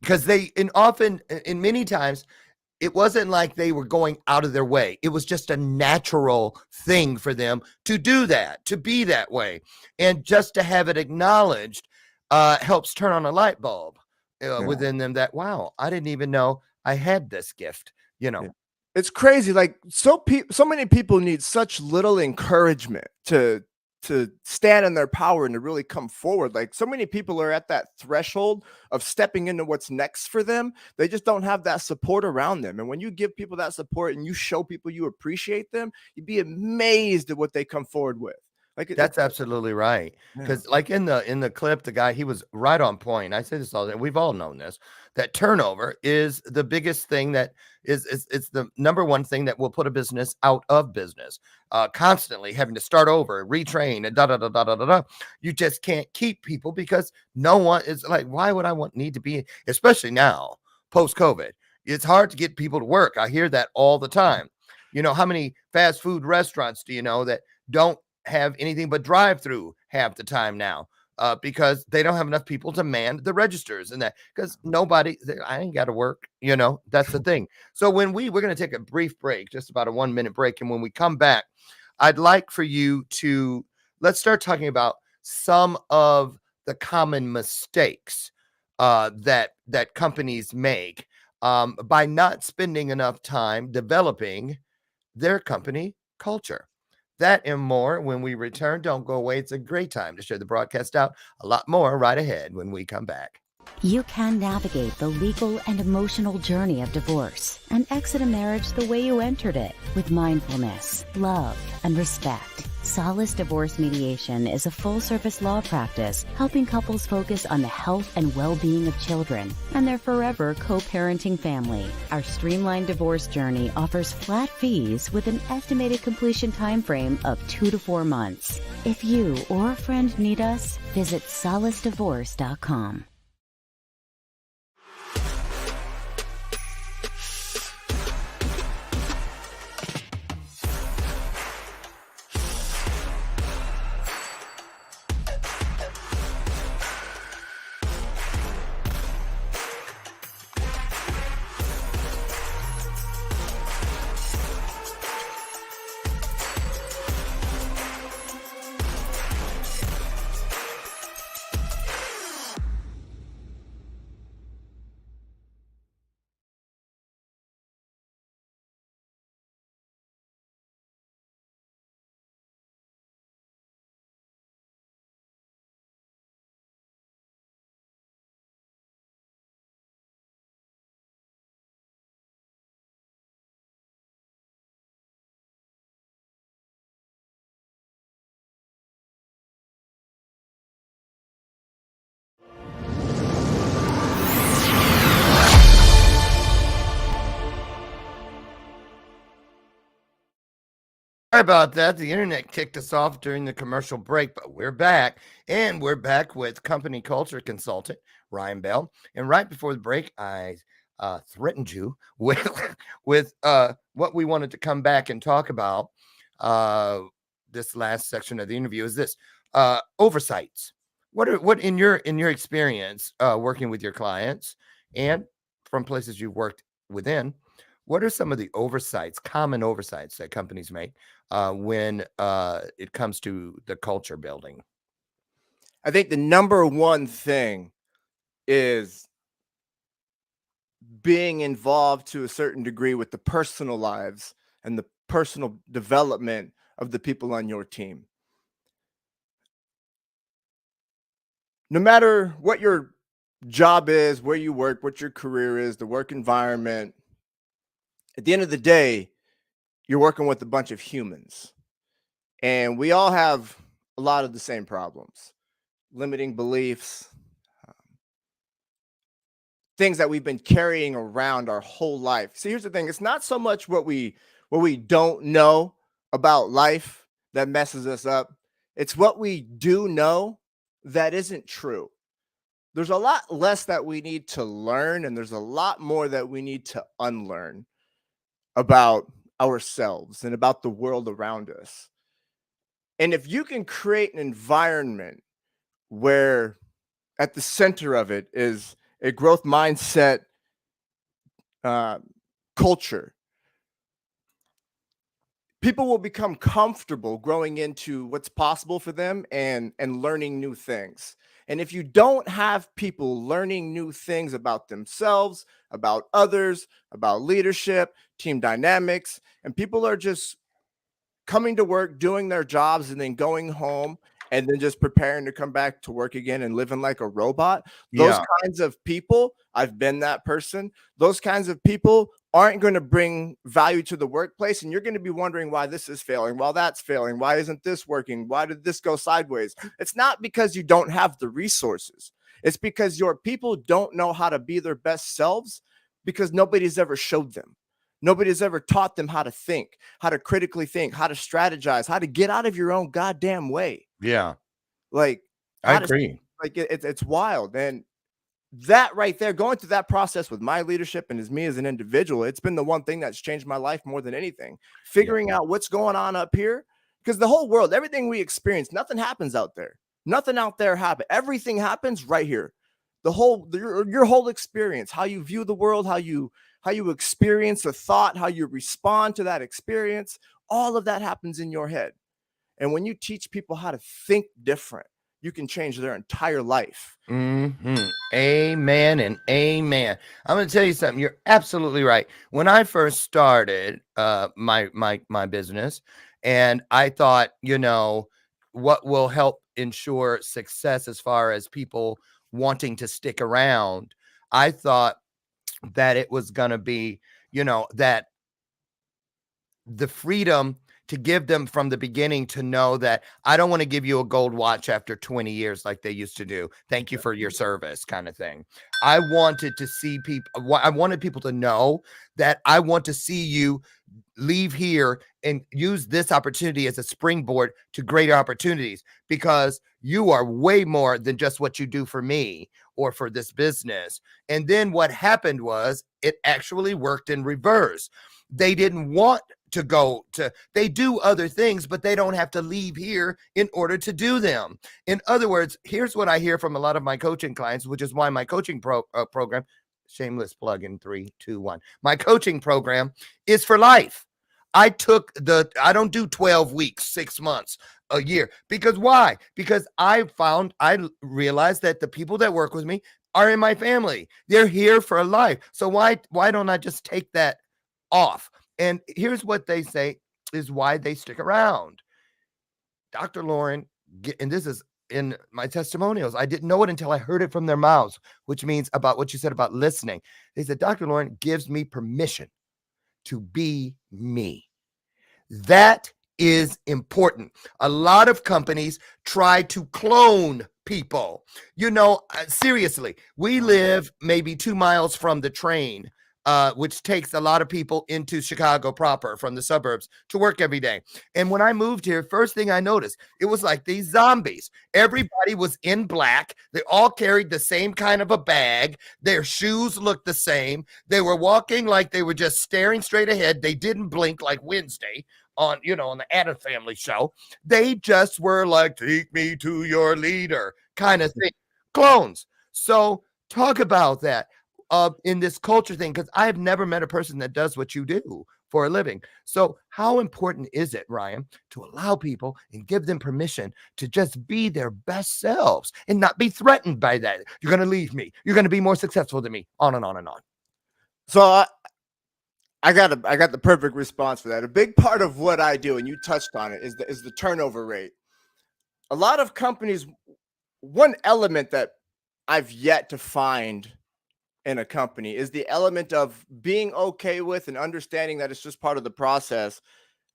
because in many times, it wasn't like they were going out of their way. It was just a natural thing for them to do that, to be that way. And just to have it acknowledged helps turn on a light bulb within them that, wow, I didn't even know I had this gift, you know. Yeah. It's crazy. Like so many people need such little encouragement to stand in their power and to really come forward. Like so many people are at that threshold of stepping into what's next for them. They just don't have that support around them. And when you give people that support and you show people you appreciate them, you'd be amazed at what they come forward with. Like That's absolutely right. Because like in the clip, the guy, he was right on point. I say this all the time. We've all known this, that turnover is the biggest thing that it's the number one thing that will put a business out of business. Constantly having to start over, retrain, and You just can't keep people because no one is like, why would I need to be, especially now, post-COVID? It's hard to get people to work. I hear that all the time. You know, how many fast food restaurants do you know that don't have anything but drive-through half the time now, because they don't have enough people to man the registers, and that because I ain't got to work, you know. That's the thing. So when we're going to take a brief break, just about a 1-minute break, and when we come back, I'd like for you to let's start talking about some of the common mistakes that companies make by not spending enough time developing their company culture. That and more when we return. Don't go away. It's a great time to share the broadcast out. A lot more right ahead when we come back. You can navigate the legal and emotional journey of divorce and exit a marriage the way you entered it, with mindfulness, love, and respect. Solace Divorce Mediation is a full-service law practice helping couples focus on the health and well-being of children and their forever co-parenting family. Our streamlined divorce journey offers flat fees with an estimated completion time frame of 2 to 4 months. If you or a friend need us, visit solacedivorce.com. Sorry about that. The internet kicked us off during the commercial break, but we're back. And we're back with company culture consultant Ryan Bale. And right before the break, I threatened you with what we wanted to come back and talk about. This last section of the interview is this oversights. What in your experience working with your clients and from places you've worked within, what are some of the common oversights that companies make when it comes to the culture building? I think the number one thing is being involved to a certain degree with the personal lives and the personal development of the people on your team. No matter what your job is, where you work, what your career is, the work environment, at the end of the day, you're working with a bunch of humans. And we all have a lot of the same problems, limiting beliefs, things that we've been carrying around our whole life. See, here's the thing. It's not so much what we don't know about life that messes us up. It's what we do know that isn't true. There's a lot less that we need to learn, and there's a lot more that we need to unlearn about ourselves and about the world around us. And if you can create an environment where at the center of it is a growth mindset culture, people will become comfortable growing into what's possible for them and learning new things. And if you don't have people learning new things about themselves, about others, about leadership, team dynamics, and people are just coming to work, doing their jobs, and then going home and then just preparing to come back to work again and living like a robot. Those kinds of people, I've been that person. Those kinds of people aren't going to bring value to the workplace. And you're going to be wondering why this is failing, while that's failing. Why isn't this working? Why did this go sideways? It's not because you don't have the resources. It's because your people don't know how to be their best selves because nobody's ever showed them. Nobody's ever taught them how to think, how to critically think, how to strategize, how to get out of your own goddamn way. Yeah. Like, I agree. It's wild. And that right there, going through that process with my leadership and as me as an individual, it's been the one thing that's changed my life more than anything. Figuring out what's going on up here, because the whole world, everything we experience, nothing happens out there. Nothing out there happens. Everything happens right here. Your whole experience, how you view the world, how you experience a thought, how you respond to that experience, all of that happens in your head. And when you teach people how to think different, you can change their entire life. Mm-hmm. Amen and amen. I'm going to tell you something. You're absolutely right. When I first started my business, and I thought, what will help ensure success as far as people wanting to stick around, I thought that it was going to be, that the freedom to give them from the beginning to know that I don't want to give you a gold watch after 20 years like they used to do. Thank you for your service kind of thing. I wanted to see people. I wanted people to know that I want to see you leave here and use this opportunity as a springboard to greater opportunities, because you are way more than just what you do for me or for this business. And then what happened was it actually worked in reverse. They didn't want to they do other things, but they don't have to leave here in order to do them. In other words, here's what I hear from a lot of my coaching clients, which is why my coaching program, shameless plug in 3, 2, 1. My coaching program is for life. I don't do 12 weeks, 6 months, a year. Because why? Because I realized that the people that work with me are in my family. They're here for life. So why don't I just take that off? And here's what they say is why they stick around. Dr. Lauren, and this is in my testimonials, I didn't know it until I heard it from their mouths, which means about what you said about listening. They said, Dr. Lauren gives me permission to be me. That is important. A lot of companies try to clone people. Seriously, we live maybe 2 miles from the train which takes a lot of people into Chicago proper from the suburbs to work every day. And when I moved here, first thing I noticed, it was like these zombies. Everybody was in black. They all carried the same kind of a bag. Their shoes looked the same. They were walking like they were just staring straight ahead. They didn't blink like Wednesday on the Addams Family show. They just were like, take me to your leader kind of thing. Clones. So talk about that in this culture thing, because I've never met a person that does what you do for a living. So how important is it, Ryan, to allow people and give them permission to just be their best selves and not be threatened by that? You're going to leave me. You're going to be more successful than me, on and on and on. So I got the perfect response for that. A big part of what I do, and you touched on it, is the turnover rate. A lot of companies, one element that I've yet to find in a company is the element of being okay with and understanding that it's just part of the process,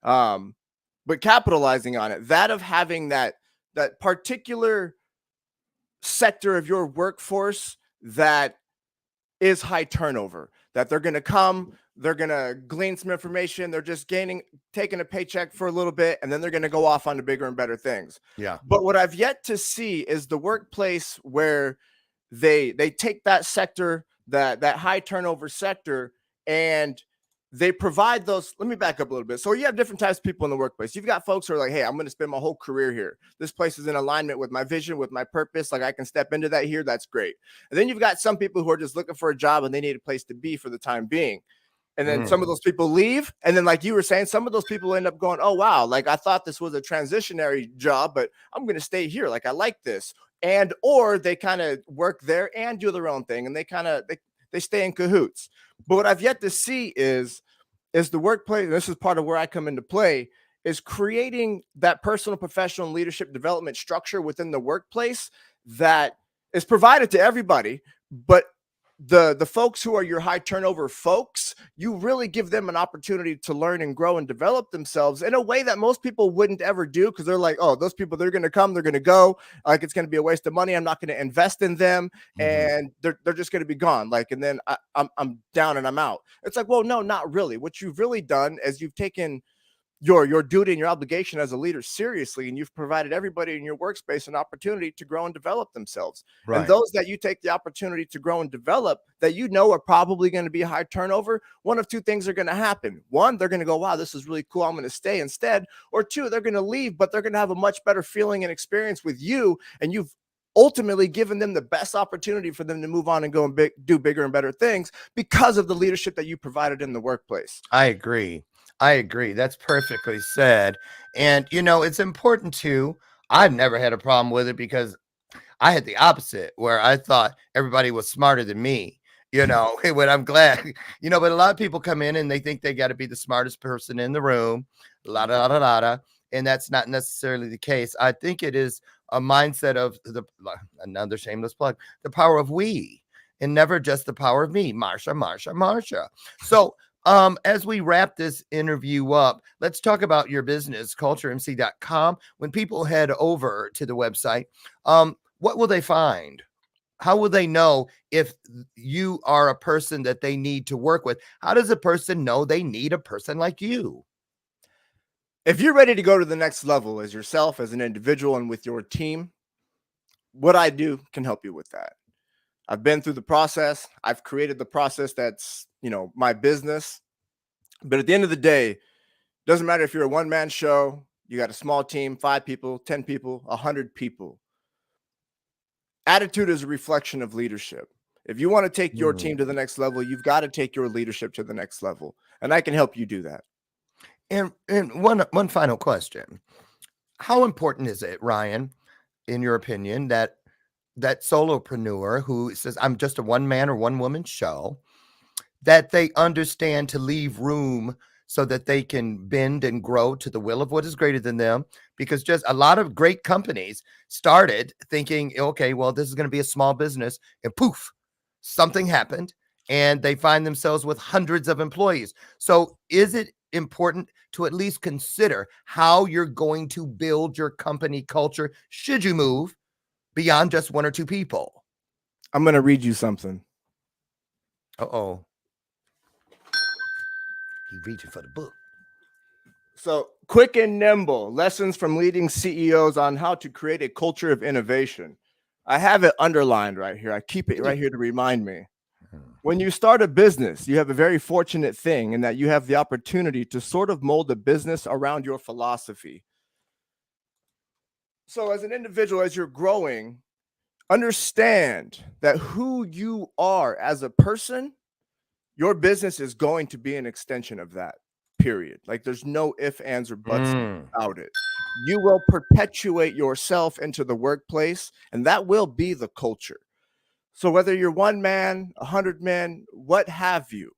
but capitalizing on it. That of having that particular sector of your workforce that is high turnover, that they're going to come, they're going to glean some information, they're just taking a paycheck for a little bit, and then they're going to go off on to bigger and better things. Yeah. But what I've yet to see is the workplace where they take that sector, that high turnover sector, and they provide those. Let me back up a little bit. So you have different types of people in the workplace. You've got folks who are like, hey, I'm going to spend my whole career here. This place is in alignment with my vision, with my purpose. Like I can step into that here. That's great. And then you've got some people who are just looking for a job and they need a place to be for the time being. And then some of those people leave. And then, like you were saying, some of those people end up going, oh, wow, like I thought this was a transitionary job, but I'm going to stay here. Like I like this. And or they kind of work there and do their own thing. And they stay in cahoots. But what I've yet to see is the workplace, and this is part of where I come into play, is creating that personal, professional, and leadership development structure within the workplace that is provided to everybody. But the folks who are your high turnover folks, you really give them an opportunity to learn and grow and develop themselves in a way that most people wouldn't ever do, because they're like, oh, those people, they're going to come, they're going to go, like it's going to be a waste of money, I'm not going to invest in them, and they're just going to be gone, like, and then I'm down and I'm out. It's like, well, no, not really. What you've really done is you've taken your duty and your obligation as a leader seriously, and you've provided everybody in your workspace an opportunity to grow and develop themselves. Right. And those that you take the opportunity to grow and develop, that you know are probably going to be high turnover, one of two things are going to happen. One, they're going to go, wow, this is really cool, I'm going to stay instead. Or two, they're going to leave, but they're going to have a much better feeling and experience with you, and you've ultimately given them the best opportunity for them to move on and go and do bigger and better things because of the leadership that you provided in the workplace. I agree. That's perfectly said. And, it's important too. I've never had a problem with it because I had the opposite, where I thought everybody was smarter than me, when I'm glad, but a lot of people come in and they think they got to be the smartest person in the room, and that's not necessarily the case. I think it is a mindset of another shameless plug, the power of we, and never just the power of me, Marsha. So, as we wrap this interview up, let's talk about your business, culturemc.com. When people head over to the website, what will they find? How will they know if you are a person that they need to work with? How does a person know they need a person like you? If you're ready to go to the next level as yourself, as an individual, and with your team, what I do can help you with that. I've been through the process. I've created the process that's, my business. But at the end of the day, it doesn't matter if you're a one-man show, you got a small team, 5 people, 10 people, 100 people. Attitude is a reflection of leadership. If you want to take your team to the next level, you've got to take your leadership to the next level. And I can help you do that. And one final question. How important is it, Ryan, in your opinion, that solopreneur who says, I'm just a one-man or one-woman show, that they understand to leave room so that they can bend and grow to the will of what is greater than them? Because just a lot of great companies started thinking, okay, well, this is going to be a small business, and poof, something happened, and they find themselves with hundreds of employees. So is it important to at least consider how you're going to build your company culture should you move beyond just 1 or 2 people? I'm going to read you something. Uh-oh. He reaching for the book. So, quick and nimble lessons from leading CEOs on how to create a culture of innovation. I have it underlined right here. I keep it right here to remind me. When you start a business, you have a very fortunate thing in that you have the opportunity to sort of mold a business around your philosophy. So, as an individual, as you're growing, understand that who you are as a person, your business is going to be an extension of that. Period. Like there's no ifs, ands, or buts about it. You will perpetuate yourself into the workplace, and that will be the culture. So whether you're 1 man, 100 men, what have you,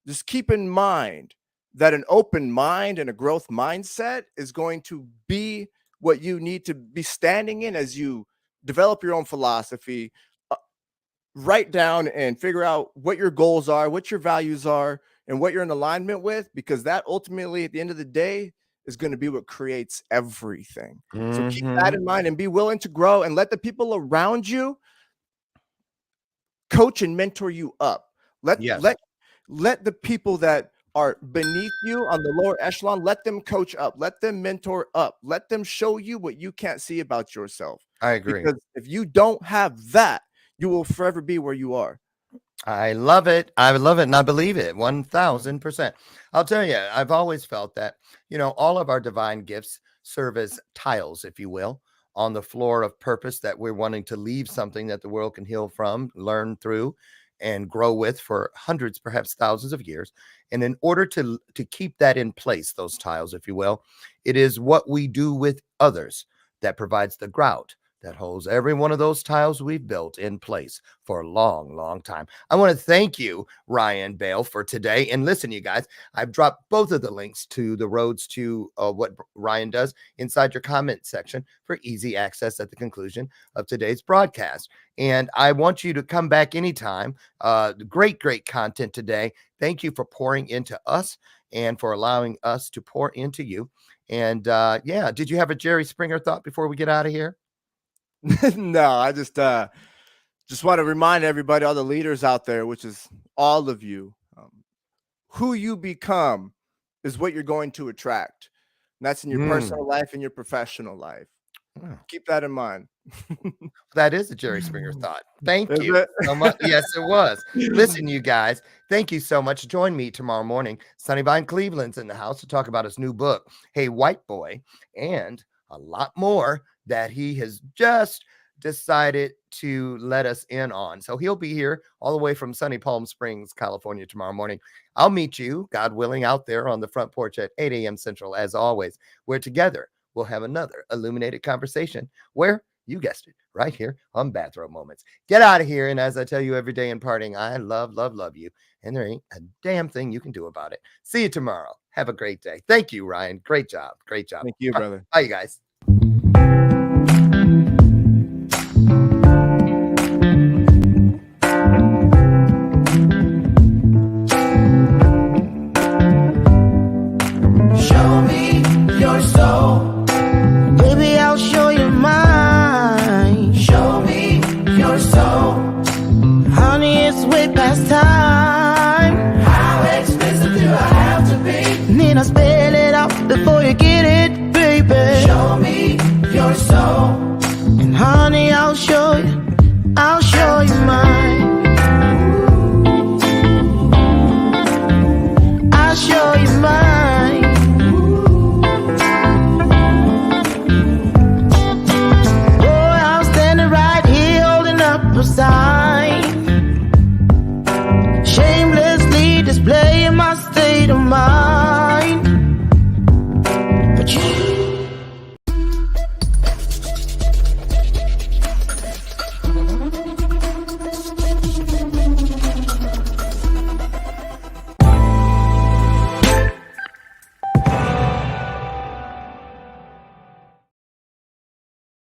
just keep in mind that an open mind and a growth mindset is going to be what you need to be standing in as you develop your own philosophy, write down and figure out what your goals are, what your values are, and what you're in alignment with, because that ultimately at the end of the day is going to be what creates everything. So keep that in mind and be willing to grow and let the people around you coach and mentor you up. Let the people that are beneath you on the lower echelon, let them coach up, let them mentor up, let them show you what you can't see about yourself. I agree. Because if you don't have that, you will forever be where you are. I love it. I love it. And I believe it 1000%. I'll tell you, I've always felt that, all of our divine gifts serve as tiles, if you will, on the floor of purpose, that we're wanting to leave something that the world can heal from, learn through, and grow with for hundreds, perhaps thousands of years. And in order to keep that in place, those tiles, if you will, it is what we do with others that provides the grout that holds every one of those tiles we've built in place for a long, long time. I want to thank you, Ryan Bale, for today. And listen, you guys, I've dropped both of the links to the roads to what Ryan does inside your comment section for easy access at the conclusion of today's broadcast. And I want you to come back anytime. Great content today. Thank you for pouring into us and for allowing us to pour into you. And did you have a Jerry Springer thought before we get out of here? No, I just want to remind everybody, all the leaders out there, which is all of you, who you become is what you're going to attract. And that's in your personal life and your professional life. Wow. Keep that in mind. That is a Jerry Springer thought. Thank you so much. Yes, it was. Listen, you guys, thank you so much. Join me tomorrow morning. Sonny Vine Cleveland's in the house to talk about his new book, Hey, White Boy, and a lot more that he has just decided to let us in on. So he'll be here all the way from sunny Palm Springs, California tomorrow morning. I'll meet you, God willing, out there on the front porch at 8 a.m. Central, as always, where together we'll have another illuminated conversation where, you guessed it, right here on Bathrobe Moments. Get out of here. And as I tell you every day in parting, I love you. And there ain't a damn thing you can do about it. See you tomorrow. Have a great day. Thank you, Ryan. Great job. Thank you, brother. Bye, you guys. Show me your soul. Baby, I'll show you mine. Show me your soul. Honey, it's way past time. How expensive do I have to be? Need I spell it out before you get it, baby? Show me your soul. And honey, I'll show you mine. I'll show you mine. Boy, I'm standing right here holding up a sign, shamelessly displaying my state of mind.